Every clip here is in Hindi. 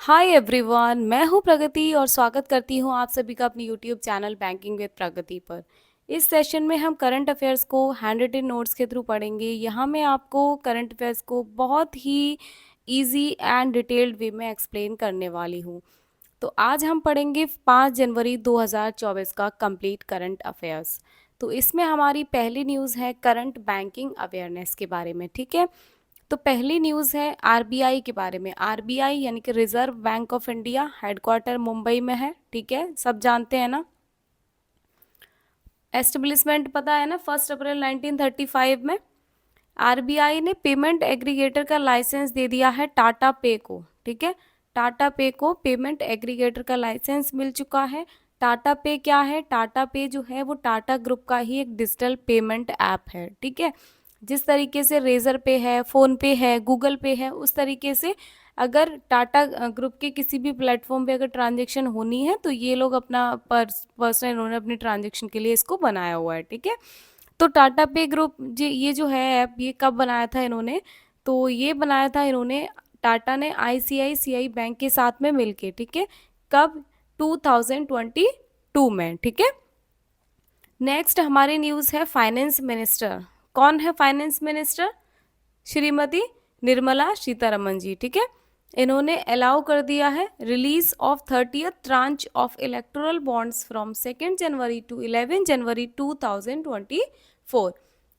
हाय एवरीवन, मैं हूं प्रगति और स्वागत करती हूं आप सभी का अपनी यूट्यूब चैनल बैंकिंग विद प्रगति पर। इस सेशन में हम करंट अफेयर्स को हैंड रिटन नोट्स के थ्रू पढ़ेंगे। यहाँ मैं आपको करंट अफेयर्स को बहुत ही इजी एंड डिटेल्ड वे में एक्सप्लेन करने वाली हूँ। तो आज हम पढ़ेंगे 5 जनवरी 2024 का कंप्लीट करंट अफेयर्स। तो इसमें हमारी पहली न्यूज़ है करंट बैंकिंग अवेयरनेस के बारे में। ठीक है, तो पहली न्यूज़ है आरबीआई के बारे में। आरबीआई यानी कि reserve bank of India, headquarter Mumbai में है। ठीक है, सब जानते हैं ना। एस्टेब्लिशमेंट पता है ना, 1 अप्रैल 1935 में आरबीआई ने पेमेंट एग्रीगेटर का लाइसेंस दे दिया है टाटा पे को। ठीक है, टाटा पे को पेमेंट एग्रीगेटर का लाइसेंस मिल चुका है। टाटा पे क्या है? टाटा पे जो है वो टाटा ग्रुप का ही एक डिजिटल पेमेंट ऐप है। ठीक है, जिस तरीके से रेजर पे है, फोन पे है, गूगल पे है, उस तरीके से अगर टाटा ग्रुप के किसी भी प्लेटफॉर्म पे अगर ट्रांजेक्शन होनी है तो ये लोग अपना पर्सनल इन्होंने अपनी ट्रांजेक्शन के लिए इसको बनाया हुआ है। ठीक है, तो टाटा पे ग्रुप ये जो है ऐप, ये कब बनाया था इन्होंने? तो ये बनाया था इन्होंने, टाटा ने आईसीआईसीआई बैंक के साथ में मिलके। ठीक है, कब? 2022 में। ठीक है, नेक्स्ट हमारी न्यूज़ है फाइनेंस मिनिस्टर। कौन है फाइनेंस मिनिस्टर? श्रीमती निर्मला सीतारमन जी। ठीक है, इन्होंने अलाउ कर दिया है release of 30th tranche of electoral bonds from 2 January to 11 January 2024।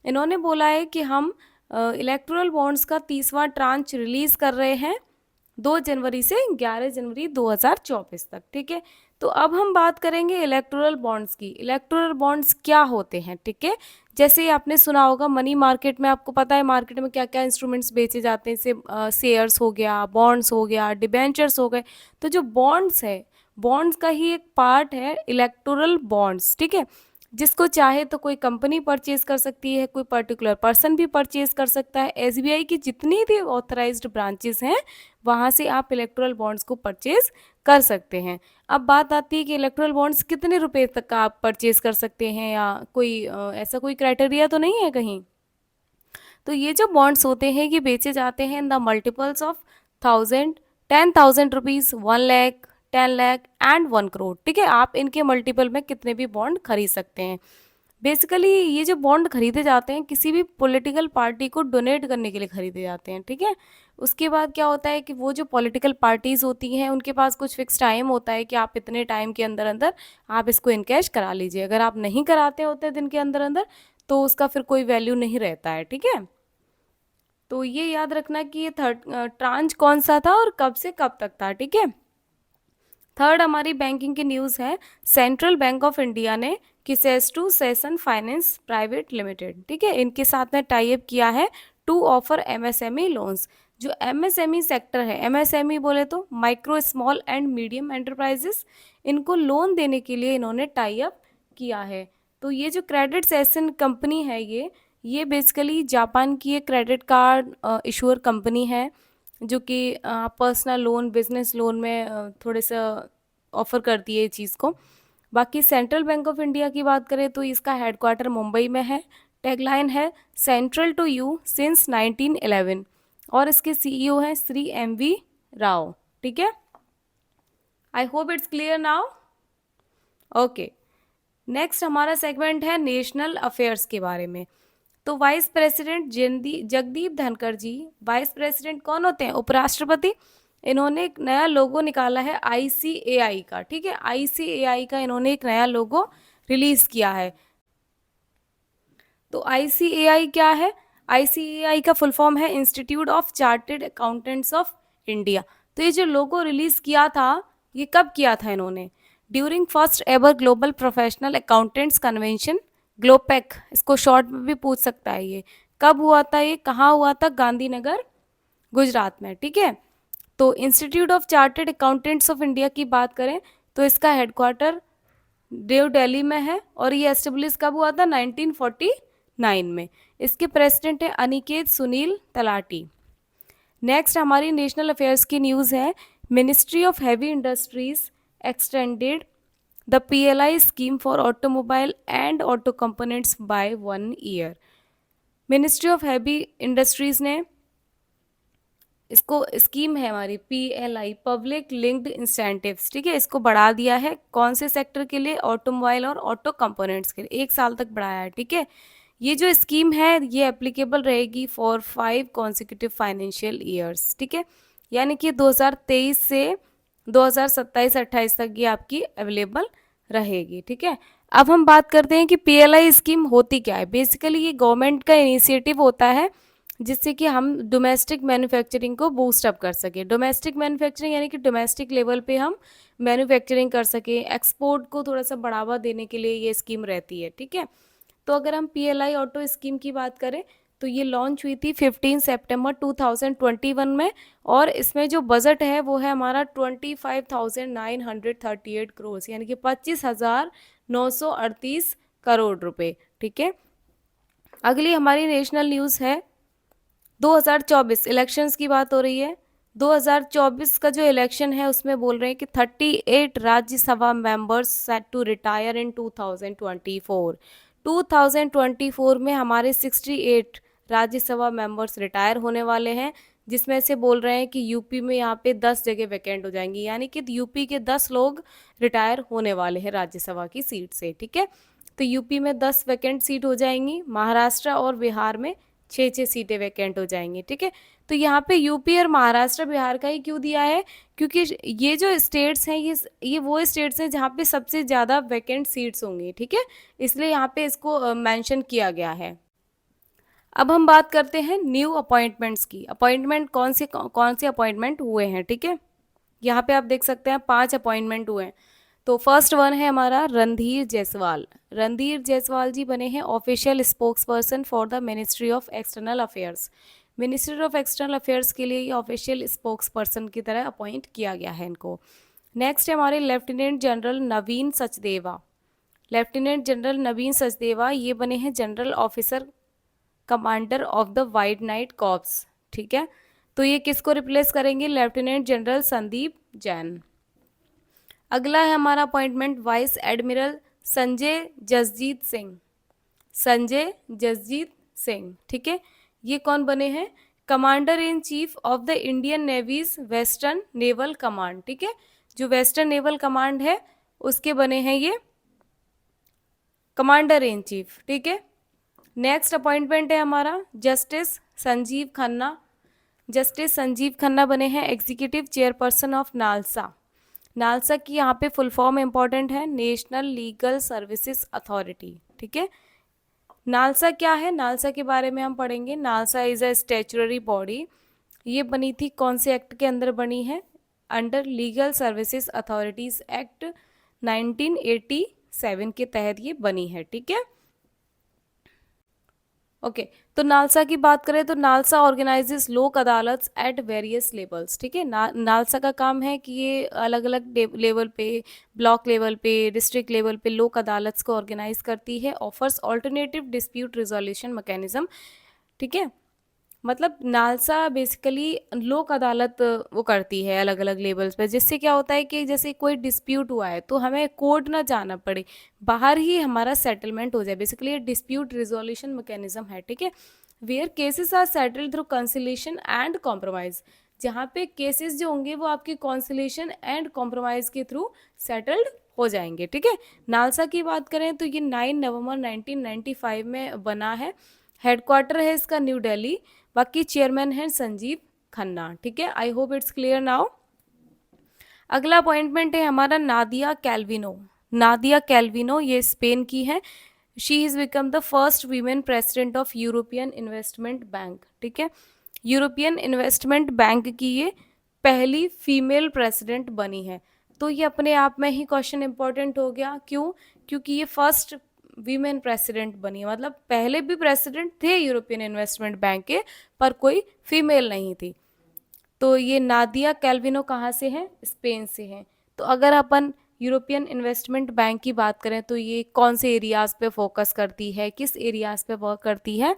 इन्होंने बोला है कि हम इलेक्टोरल बॉन्ड्स का 30वां ट्रांच रिलीज कर रहे हैं 2 जनवरी से 11 जनवरी 2024 तक। ठीक है, तो अब हम बात करेंगे इलेक्टोरल बॉन्ड्स की। इलेक्टोरल बॉन्ड्स क्या होते हैं? ठीक है, जैसे ही आपने सुना होगा मनी मार्केट में, आपको पता है मार्केट में क्या क्या इंस्ट्रूमेंट्स बेचे जाते हैं, जैसे शेयर्स हो गया, बॉन्ड्स हो गया, डिबेंचर्स हो गए। तो जो बॉन्ड्स है, बॉन्ड्स का ही एक पार्ट है इलेक्टोरल बॉन्ड्स। ठीक है, जिसको चाहे तो कोई कंपनी परचेज कर सकती है, कोई पर्टिकुलर पर्सन भी परचेज कर सकता है। एसबीआई की जितनी भी ऑथराइज्ड ब्रांचेस हैं वहाँ से आप इलेक्टोरल बॉन्ड्स को परचेज कर सकते हैं। अब बात आती है कि इलेक्टोरल बॉन्ड्स कितने रुपए तक का आप परचेज कर सकते हैं, या कोई ऐसा कोई क्राइटेरिया तो नहीं है कहीं। तो ये जो बॉन्ड्स होते हैं ये बेचे जाते हैं in the multiples of 1000, 10,000 rupees, 1 lakh, 10 lakh and 1 crore. ठीक है, आप इनके मल्टीपल में कितने भी बॉन्ड खरीद सकते हैं। बेसिकली ये जो बॉन्ड खरीदे जाते हैं किसी भी पॉलिटिकल पार्टी को डोनेट करने के लिए खरीदे जाते हैं। ठीक है, उसके बाद क्या होता है कि वो जो पॉलिटिकल पार्टीज होती हैं उनके पास कुछ फिक्स टाइम होता है कि आप इतने टाइम के अंदर अंदर आप इसको इनकैश करा लीजिए। अगर आप नहीं कराते होते दिन के अंदर अंदर तो उसका फिर कोई वैल्यू नहीं रहता है। ठीक है, तो ये याद रखना कि ये थर्ड ट्रांच कौन सा था और कब से कब तक था। ठीक है, थर्ड हमारी बैंकिंग की न्यूज़ है, सेंट्रल बैंक ऑफ इंडिया ने किसेस्टू सेशन फाइनेंस प्राइवेट लिमिटेड, ठीक है, इनके साथ में टाई अप किया है टू ऑफर एमएसएमई लोन्स। जो एमएसएमई सेक्टर है, एमएसएमई बोले तो micro small and medium enterprises, इनको लोन देने के लिए इन्होंने टाई अप किया है। तो ये जो क्रेडिट सेशन कंपनी है, ये बेसिकली जापान की एक क्रेडिट कार्ड इशूअर कंपनी है, जो कि पर्सनल लोन, बिजनेस लोन में थोड़े सा ऑफर करती है ये चीज़ को। बाकी सेंट्रल बैंक ऑफ इंडिया की बात करें तो इसका हेडक्वार्टर मुंबई में है। टैगलाइन है सेंट्रल टू यू सिंस 1911 और इसके सीईओ हैं श्री एम वी राव। ठीक है, I hope it's clear now. Okay, next हमारा सेगमेंट है नेशनल अफेयर्स के बारे में। तो वाइस प्रेसिडेंट जगदीप धनखड़ जी, वाइस प्रेसिडेंट कौन होते हैं? उपराष्ट्रपति। इन्होंने एक नया लोगो निकाला है आईसीएआई का। ठीक है, आईसीएआई का इन्होंने एक नया लोगो रिलीज किया है। तो आईसीएआई क्या है? आईसीएआई का फुल फॉर्म है institute of chartered accountants of India. तो ये जो लोगो रिलीज किया था, ये कब किया था इन्होंने? During first ever global professional accountants convention, Glopac, इसको शॉर्ट में भी पूछ सकता है। ये कब हुआ था? ये कहाँ हुआ था? गांधीनगर, गुजरात में। ठीक है, तो institute of chartered accountants of India की बात करें तो इसका हेडक्वार्टर न्यू दिल्ली में है और ये एस्टेब्लिश कब हुआ था? 1949 में। इसके प्रेसिडेंट है अनिकेत सुनील तलाटी। नेक्स्ट हमारी नेशनल अफेयर्स की न्यूज़ है, ministry of heavy industries extended the PLI scheme for automobile and auto components by 1 year. Ministry of heavy industries ने इसको स्कीम है हमारी PLI, पब्लिक लिंक्ड इंसेंटिव्स, ठीक है। इसको बढ़ा दिया है कौन से सेक्टर के लिए, ऑटोमोबाइल और ऑटो कंपोनेंट्स के लिए, 1 साल तक बढ़ाया है, ठीक है। ये जो स्कीम है ये एप्लीकेबल रहेगी फॉर 5 कॉन्सिक्यूटिव फाइनेंशियल ईयर्स, ठीक है। यानी कि 2023 से 2027-28 तक ये आपकी अवेलेबल रहेगी, ठीक है। अब हम बात करते हैं कि PLI स्कीम होती क्या है। बेसिकली ये गवर्नमेंट का इनिशिएटिव होता है जिससे कि हम डोमेस्टिक मैन्युफैक्चरिंग को बूस्ट अप कर सकें। डोमेस्टिक मैन्युफैक्चरिंग यानी कि डोमेस्टिक लेवल पे हम मैन्युफैक्चरिंग कर सकें, एक्सपोर्ट को थोड़ा सा बढ़ावा देने के लिए ये स्कीम रहती है, ठीक है। तो अगर हम PLI ऑटो स्कीम की बात करें तो ये लॉन्च हुई थी 15 सितंबर 2021 में, और इसमें जो बजट है वो है हमारा 25,938 करोड़, यानी कि 25,938 करोड़ रुपए, ठीक है। अगली हमारी नेशनल न्यूज़ है 2024 इलेक्शंस की बात हो रही है। 2024 का जो इलेक्शन है उसमें बोल रहे हैं कि 38 Rajya Sabha members set to retire in 2024। 2024 में हमारे 68 राज्यसभा मेंबर्स रिटायर होने वाले हैं, जिसमें से बोल रहे हैं कि यूपी में यहाँ पे 10 जगह वैकेंट हो जाएंगी, यानी कि यूपी के 10 लोग रिटायर होने वाले हैं राज्यसभा की सीट से, ठीक है। तो यूपी में 10 वैकेंट सीट हो जाएंगी, महाराष्ट्र और बिहार में 6-6 सीटें वैकेंट हो जाएंगी, ठीक है। तो यहाँ पे यूपी और महाराष्ट्र बिहार का ही क्यों दिया है, क्योंकि ये जो स्टेट्स हैं ये वो स्टेट्स हैं जहाँ पे सबसे ज़्यादा वैकेंट सीट्स होंगी, ठीक है। इसलिए यहाँ पे इसको मेंशन किया गया है। अब हम बात करते हैं न्यू अपॉइंटमेंट्स की। अपॉइंटमेंट कौन से अपॉइंटमेंट हुए हैं, ठीक है। यहाँ पे आप देख सकते हैं 5 अपॉइंटमेंट हुए हैं। तो फर्स्ट वन है हमारा रणधीर जायसवाल। रणधीर जायसवाल जी बने हैं official spokes person for the ministry of external affairs. Ministry of external affairs के लिए ये ऑफिशियल स्पोक्स पर्सन की तरह अपॉइंट किया गया है इनको। नेक्स्ट है हमारे लेफ्टिनेंट जनरल नवीन सचदेवा। लेफ्टिनेंट जनरल नवीन सचदेवा ये बने हैं general officer commander of the white night corps, ठीक है। तो ये किसको रिप्लेस करेंगे, लेफ्टिनेंट जनरल संदीप जैन। अगला है हमारा appointment vice admiral Sanjay Jasjit Singh. Sanjay Jasjit Singh, ठीक है। ये कौन बने हैं, commander in chief of the Indian navy's western naval command, ठीक है। जो वेस्टर्न नेवल कमांड है उसके बने हैं ये कमांडर इन चीफ, ठीक है। नेक्स्ट अपॉइंटमेंट है हमारा जस्टिस संजीव खन्ना। जस्टिस संजीव खन्ना बने हैं executive chairperson of NALSA. NALSA की यहाँ पे फुल फॉर्म इंपॉर्टेंट है, नेशनल लीगल सर्विसेज अथॉरिटी, ठीक है। नालसा क्या है, नालसा के बारे में हम पढ़ेंगे। NALSA is a statutory body. ये बनी थी कौन से एक्ट के अंदर बनी है, under legal services authorities act 1987 के तहत ये बनी है, ठीक है। ओके तो नालसा की बात करें तो नालसा ऑर्गेनाइजेस लोक अदालत एट वेरियस लेवल्स, ठीक है। नालसा का काम है कि ये अलग अलग लेवल पे, ब्लॉक लेवल पे, डिस्ट्रिक्ट लेवल पे लोक अदालत को ऑर्गेनाइज करती है। Offers alternative dispute resolution mechanism, ठीक है। मतलब नालसा बेसिकली लोक अदालत वो करती है अलग अलग लेवल्स पे, जिससे क्या होता है कि जैसे कोई डिस्प्यूट हुआ है तो हमें कोर्ट ना जाना पड़े, बाहर ही हमारा सेटलमेंट हो जाए। बेसिकली ये डिस्प्यूट रिजोल्यूशन मैकेनिज्म है, ठीक है। Where cases are settled through conciliation and compromise, जहाँ पे केसेस जो होंगे वो आपकी कॉन्सिलेशन एंड कॉम्प्रोमाइज के थ्रू सेटल्ड हो जाएंगे, ठीक है। नालसा की बात करें तो ये 9 नवंबर 1995 में बना है। हेडक्वार्टर है इसका न्यू दिल्ली। बाकी चेयरमैन है संजीव खन्ना, ठीक है। I hope it's clear now. अगला अपॉइंटमेंट है हमारा नादिया कैल्विनो। नादिया कैल्विनो ये स्पेन की है। She is become the first women president of European investment bank, ठीक है। यूरोपियन इन्वेस्टमेंट बैंक की ये पहली फीमेल प्रेसिडेंट बनी है। तो ये अपने आप में ही क्वेश्चन इंपॉर्टेंट हो गया, क्यों, क्योंकि ये फर्स्ट वीमेन प्रेसिडेंट बनी है। मतलब पहले भी प्रेसिडेंट थे यूरोपियन इन्वेस्टमेंट बैंक के, पर कोई फीमेल नहीं थी। तो ये नादिया कैल्विनो कहाँ से हैं, स्पेन से हैं। तो अगर अपन यूरोपियन इन्वेस्टमेंट बैंक की बात करें तो ये कौन से एरियाज़ पे फोकस करती है, किस एरियाज़ पे वर्क करती है,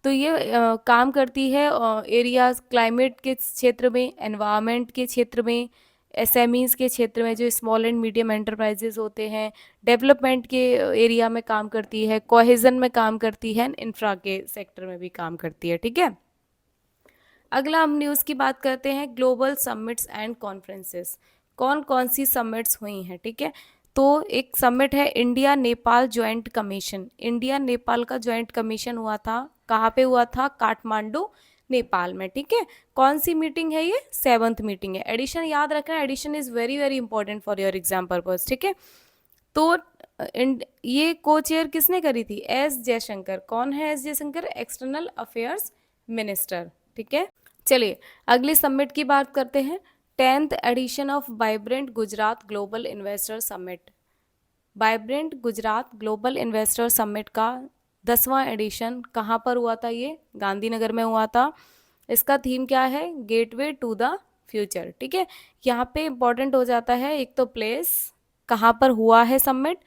तो ये काम करती है एरियाज क्लाइमेट के क्षेत्र में, एनवायरनमेंट के क्षेत्र में, एसएमईज के क्षेत्र में जो स्मॉल एंड मीडियम एंटरप्राइजेज होते हैं, डेवलपमेंट के एरिया में काम करती है, कोहेजन में काम करती है, इंफ्रा के सेक्टर में भी काम करती है, ठीक है। अगला हम न्यूज़ की बात करते हैं, ग्लोबल समिट्स एंड कॉन्फ्रेंसेस। कौन कौन सी समिट्स हुई हैं, ठीक है। तो एक समिट है India Nepal joint commission. India Nepal का ज्वाइंट कमीशन हुआ था, कहाँ पे हुआ था? काठमांडू, नेपाल में, ठीक है। कौन सी मीटिंग है ये? 7th मीटिंग है। एडिशन याद रखना, edition is very very important for your exam purpose, ठीक है। तो ये को चेयर किसने करी थी? एस जयशंकर। कौन है S Jaishankar? External affairs minister, ठीक है। चलिए अगले समिट की बात करते हैं, 10th edition of vibrant Gujarat global investor summit. Vibrant Gujarat global investor summit का 10वां एडिशन कहाँ पर हुआ था? ये गांधीनगर में हुआ था। इसका थीम क्या है? गेटवे टू द फ्यूचर, ठीक है। यहाँ पे इंपॉर्टेंट हो जाता है एक तो प्लेस, कहाँ पर हुआ है समिट,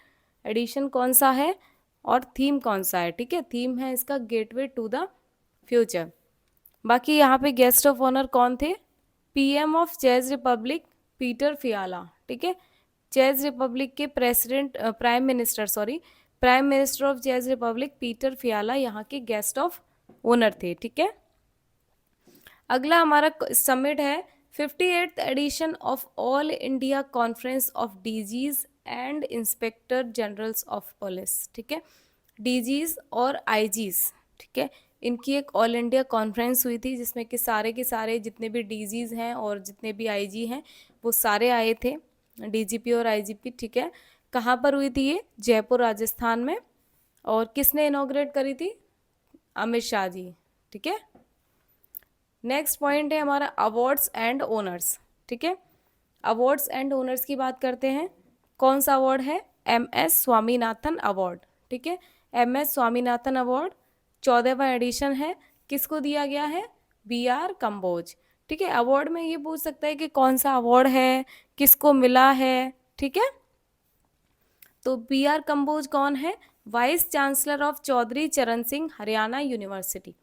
एडिशन कौन सा है और थीम कौन सा है, ठीक है। थीम है इसका गेटवे टू द फ्यूचर। बाकी यहाँ पे गेस्ट ऑफ ऑनर कौन थे? PM of Czech Republic Peter Fiala, ठीक है। चेज रिपब्लिक के prime minister of Czech Republic Peter Fiala यहाँ के गेस्ट ऑफ ऑनर थे, ठीक है। अगला हमारा समिट है 58th edition of all India conference of DGs and inspector generals of police, ठीक है। डीजीज और आईजीज, ठीक है, इनकी एक ऑल इंडिया कॉन्फ्रेंस हुई थी जिसमें कि सारे के सारे जितने भी डीजीज हैं और जितने भी आईजी हैं वो सारे आए थे, डीजीपी और आईजीपी, ठीक है। कहाँ पर हुई थी ये? जयपुर राजस्थान में। और किसने इनॉग्रेट करी थी? अमित शाह जी, ठीक है। नेक्स्ट पॉइंट है हमारा अवार्ड्स एंड ओनर्स, ठीक है। अवार्ड्स एंड ओनर्स की बात करते हैं। कौन सा अवार्ड है? MS स्वामीनाथन अवार्ड, ठीक है। MS स्वामीनाथन अवार्ड 14वां एडिशन है। किसको दिया गया है? BR कंबोज, ठीक है। अवार्ड में ये पूछ सकता है कि कौन सा अवार्ड है, किसको मिला है, ठीक है। तो BR कंबोज कौन है? वाइस चांसलर ऑफ चौधरी चरण सिंह हरियाणा यूनिवर्सिटी।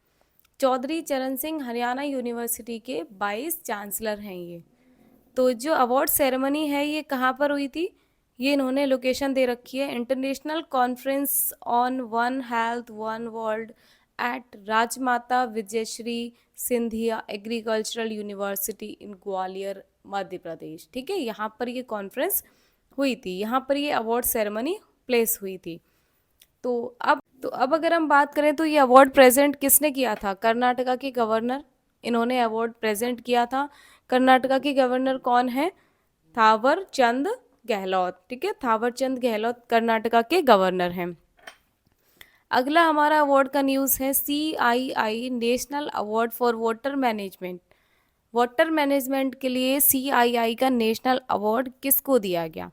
चौधरी चरण सिंह हरियाणा यूनिवर्सिटी के वाइस चांसलर हैं ये। तो जो अवार्ड सेरेमनी है ये कहाँ पर हुई थी? ये इन्होंने लोकेशन दे रखी है, international conference on one health one world at Rajmata Vijayshri Scindia agricultural university in Gwalior Madhya Pradesh, ठीक है। यहाँ पर ये कॉन्फ्रेंस हुई थी, यहाँ पर ये अवार्ड सेरेमनी प्लेस हुई थी। तो अब अगर हम बात करें तो ये अवार्ड प्रेजेंट किसने किया था? कर्नाटका के गवर्नर, इन्होंने अवार्ड प्रेजेंट किया था। कर्नाटका के गवर्नर कौन है? थावर चंद गहलोत, ठीक है। थावर चंद गहलोत कर्नाटका के गवर्नर हैं। अगला हमारा अवार्ड का न्यूज़ है CII national award for water management. Water management के लिए CII का नेशनल अवार्ड किसको दिया गया?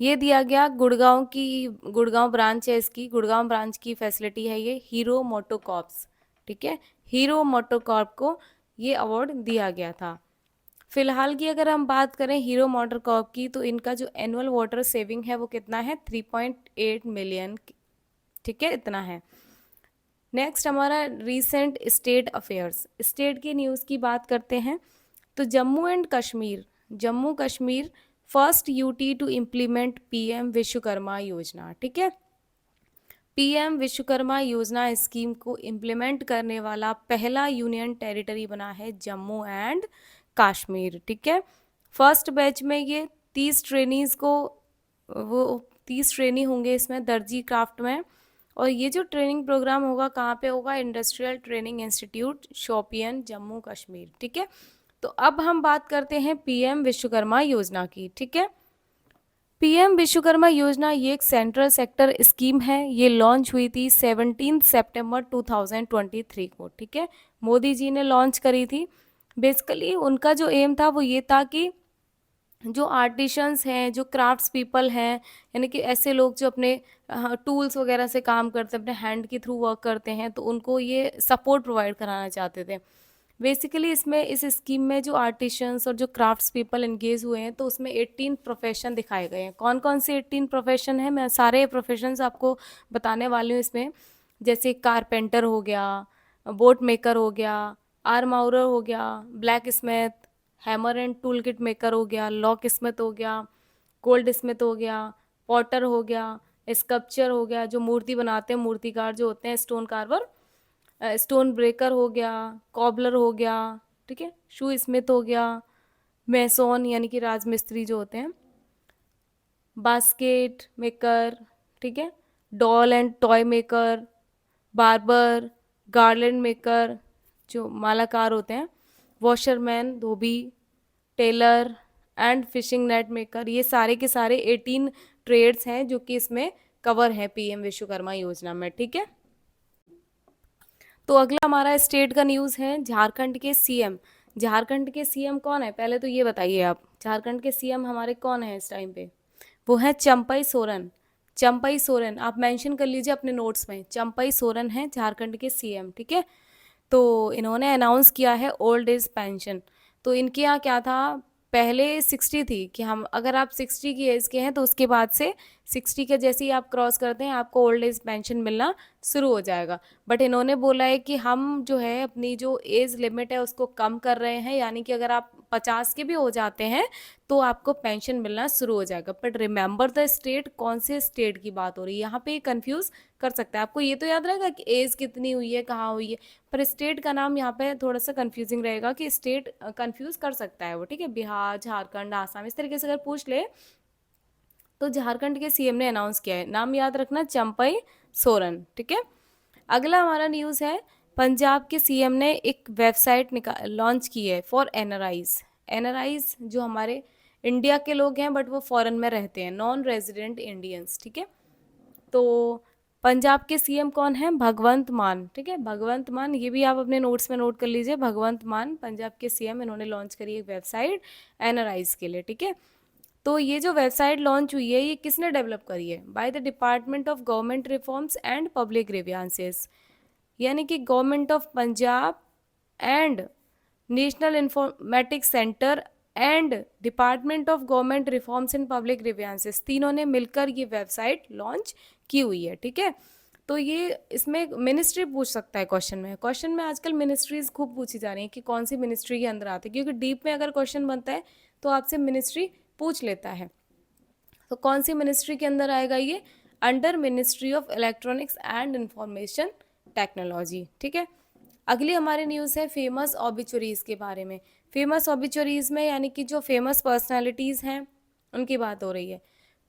ये दिया गया गुड़गांव ब्रांच है इसकी, गुड़गांव ब्रांच की फैसिलिटी है ये, हीरो मोटोकॉर्प्स, ठीक है। हीरो मोटोकॉर्प को ये अवार्ड दिया गया था। फिलहाल की अगर हम बात करें हीरो मोटोकॉर्प की, तो इनका जो एनुअल वाटर सेविंग है वो कितना है? 3.8 मिलियन, ठीक है, इतना है। नेक्स्ट हमारा रीसेंट स्टेट अफेयर्स, स्टेट की न्यूज़ की बात करते हैं। तो Jammu Kashmir first UT to implement PM Vishwakarma Yojana, ठीक है। PM विश्वकर्मा योजना स्कीम को इम्प्लीमेंट करने वाला पहला यूनियन टेरिटरी बना है जम्मू एंड कश्मीर, ठीक है। फर्स्ट बैच में ये 30 ट्रेनीज को, वो 30 ट्रेनी होंगे इसमें दर्जी क्राफ्ट में। और ये जो ट्रेनिंग प्रोग्राम होगा कहाँ पे होगा? Industrial training institute Shopian Jammu Kashmir, ठीक है। तो अब हम बात करते हैं PM विश्वकर्मा योजना की, ठीक है। PM विश्वकर्मा योजना ये एक सेंट्रल सेक्टर स्कीम है, ये लॉन्च हुई थी 17 सितंबर 2023 को, ठीक है। मोदी जी ने लॉन्च करी थी। बेसिकली उनका जो एम था वो ये था कि जो आर्टिशंस हैं, जो क्राफ्ट्स पीपल हैं, यानी कि ऐसे लोग जो अपने टूल्स वगैरह से काम करते हैं, अपने हैंड के थ्रू वर्क करते हैं, तो उनको ये सपोर्ट प्रोवाइड कराना चाहते थे। बेसिकली इसमें इस स्कीम में जो आर्टिशंस और जो क्राफ्ट्स पीपल एंगेज हुए हैं, तो उसमें 18 प्रोफेशन दिखाए गए हैं। कौन कौन से 18 प्रोफेशन हैं? मैं सारे प्रोफेशंस आपको बताने वाली हूँ इसमें। जैसे कारपेंटर हो गया, बोट मेकर हो गया, आर्माउरर हो गया, black Smith, hammer and tool kit maker हो गया, लॉक स्मिथ हो गया, गोल्ड स्मिथ हो गया, पॉटर हो गया, स्कल्पचर हो गया, जो मूर्ति बनाते हैं, मूर्तिकार जो होते हैं, स्टोन कार्वर, स्टोन ब्रेकर हो गया, कॉबलर हो गया, ठीक है। शू स्मिथ हो गया, मैसोन यानी कि राजमिस्त्री जो होते हैं, बास्केट मेकर, ठीक है, doll and toy maker, barber, garland maker जो मालाकार होते हैं, वॉशरमैन धोबी, tailor and fishing net maker, ये सारे के सारे 18 ट्रेड्स हैं जो कि इसमें कवर है पीएम विश्वकर्मा योजना में, ठीक है। तो अगला हमारा स्टेट का न्यूज़ है, झारखंड के सीएम। झारखंड के सीएम कौन है, पहले तो ये बताइए आप, झारखंड के सीएम हमारे कौन है इस टाइम पे? वो है चंपई सोरेन। चंपई सोरेन आप मेंशन कर लीजिए अपने नोट्स में, चंपई सोरेन है झारखंड के सीएम, ठीक है। तो इन्होंने अनाउंस किया है ओल्ड एज पेंशन। तो इनके यहाँ क्या था, पहले 60 थी कि हम अगर आप 60 की एज के हैं तो उसके बाद से 60 के जैसे ही आप क्रॉस करते हैं आपको ओल्ड एज पेंशन मिलना शुरू हो जाएगा। बट इन्होंने बोला है कि हम जो है अपनी जो एज लिमिट है उसको कम कर रहे हैं, यानी कि अगर आप 50 के भी हो जाते हैं तो आपको पेंशन मिलना शुरू हो जाएगा। बट रिमेंबर द स्टेट, कौन से स्टेट की बात हो रही है यहाँ पे, कंफ्यूज कर सकता है आपको। ये तो याद रहेगा कि एज कितनी हुई है, कहाँ हुई है, पर स्टेट का नाम यहाँ पे थोड़ा सा कंफ्यूजिंग रहेगा कि स्टेट कंफ्यूज कर सकता है वो, ठीक है। बिहार, झारखंड, आसाम, इस तरीके से अगर पूछ ले तो झारखंड के सीएम ने अनाउंस किया है, नाम याद रखना चंपई सोरेन, ठीक है। अगला हमारा न्यूज़ है, पंजाब के सीएम ने एक वेबसाइट लॉन्च की है फॉर एनआरआईज। एनआरआईज जो हमारे इंडिया के लोग हैं बट वो फॉरेन में रहते हैं, नॉन रेजिडेंट इंडियंस, ठीक है। तो पंजाब के सीएम कौन है, भगवंत मान, ठीक है, भगवंत मान, ये भी आप अपने नोट्स में नोट कर लीजिए, भगवंत मान पंजाब के सीएम, इन्होंने लॉन्च करी एक वेबसाइट एनआरआईज के लिए, ठीक है। तो ये जो वेबसाइट लॉन्च हुई है ये किसने डेवलप करी है, by the department of government reforms and public grievances, यानी कि government of Punjab and national informatics centre and department of government reforms and public grievances, तीनों ने मिलकर ये वेबसाइट लॉन्च की हुई है, ठीक है। तो ये इसमें मिनिस्ट्री पूछ सकता है क्वेश्चन में आजकल मिनिस्ट्रीज खूब पूछी जा रही हैं कि कौन सी मिनिस्ट्री के अंदर आते हैं, क्योंकि डीप में अगर क्वेश्चन बनता है तो आपसे मिनिस्ट्री पूछ लेता है। तो कौन सी मिनिस्ट्री के अंदर आएगा ये, under ministry of electronics and information technology, ठीक है। अगली हमारी न्यूज़ है फेमस ऑबिचुरीज के बारे में। फेमस ऑबिचुरीज में यानी कि जो फेमस पर्सनालिटीज़ हैं उनकी बात हो रही है।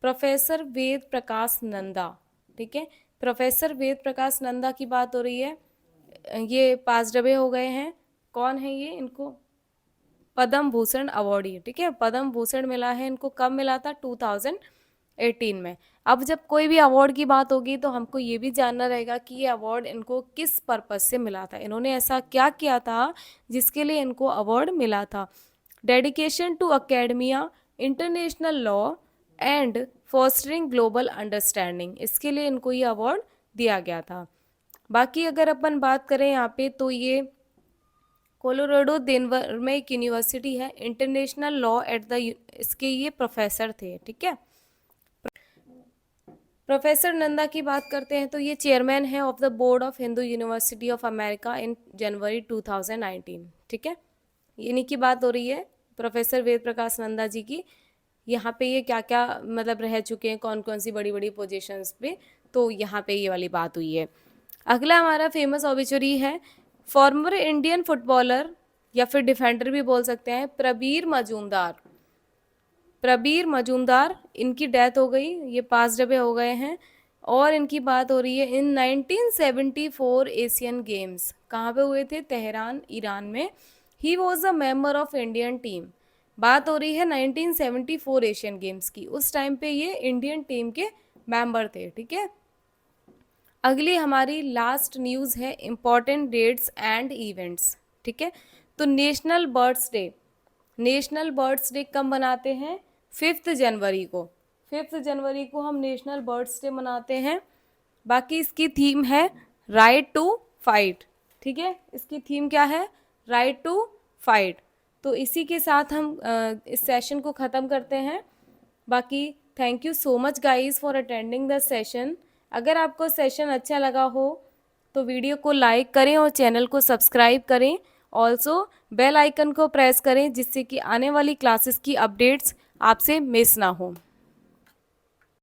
प्रोफेसर वेद प्रकाश नंदा, ठीक है, प्रोफेसर वेद प्रकाश नंदा की बात हो रही है। ये पास डबे हो गए हैं, कौन है ये, इनको पद्म भूषण अवार्डी, ठीक है, पद्म भूषण मिला है इनको, कब मिला था, 2018 में। अब जब कोई भी अवार्ड की बात होगी तो हमको ये भी जानना रहेगा कि ये अवार्ड इनको किस पर्पस से मिला था, इन्होंने ऐसा क्या किया था जिसके लिए इनको अवार्ड मिला था। Dedication to academia, international law and fostering global understanding, इसके लिए इनको ये अवार्ड दिया गया था। बाकी अगर अपन बात करें यहाँ पे तो ये कोलोराडो डेनवर में एक यूनिवर्सिटी है, इंटरनेशनल लॉ एट द, इसके ये प्रोफेसर थे, ठीक है। प्रोफेसर नंदा की बात करते हैं तो ये चेयरमैन है of the board of Hindu university of America in January 2019, ठीक है। इन्हीं की बात हो रही है प्रोफेसर वेद प्रकाश नंदा जी की। यहाँ पे ये क्या क्या मतलब रह चुके हैं, कौन कौन सी बड़ी बड़ी पोजीशंस पे, तो यहाँ पे ये वाली बात हुई है। अगला हमारा फेमस ऑबिचुरी है, फॉर्मर इंडियन फुटबॉलर या फिर डिफेंडर भी बोल सकते हैं, प्रबीर मजूमदार। प्रबीर मजूमदार, इनकी डेथ हो गई, ये पास डबे हो गए हैं। और इनकी बात हो रही है इन 1974 एशियन गेम्स, कहाँ पे हुए थे, तेहरान ईरान में। He was a member of Indian team, बात हो रही है 1974 एशियन गेम्स की, उस टाइम पे ये इंडियन टीम के मेंबर थे, ठीक है। अगली हमारी लास्ट न्यूज़ है इम्पॉर्टेंट डेट्स एंड इवेंट्स, ठीक है। तो national birds day, national birds day कब मनाते हैं, 5 जनवरी को, 5 जनवरी को हम नेशनल बर्ड्स डे मनाते हैं। बाकी इसकी थीम है राइट टू फाइट, ठीक है, इसकी थीम क्या है, राइट टू फाइट। तो इसी के साथ हम इस सेशन को ख़त्म करते हैं। बाकी thank you so much guys for attending the session. अगर आपको सेशन अच्छा लगा हो तो वीडियो को लाइक करें और चैनल को सब्सक्राइब करें। ऑल्सो बेल आइकन को प्रेस करें जिससे कि आने वाली क्लासेस की अपडेट्स आपसे मिस ना हो।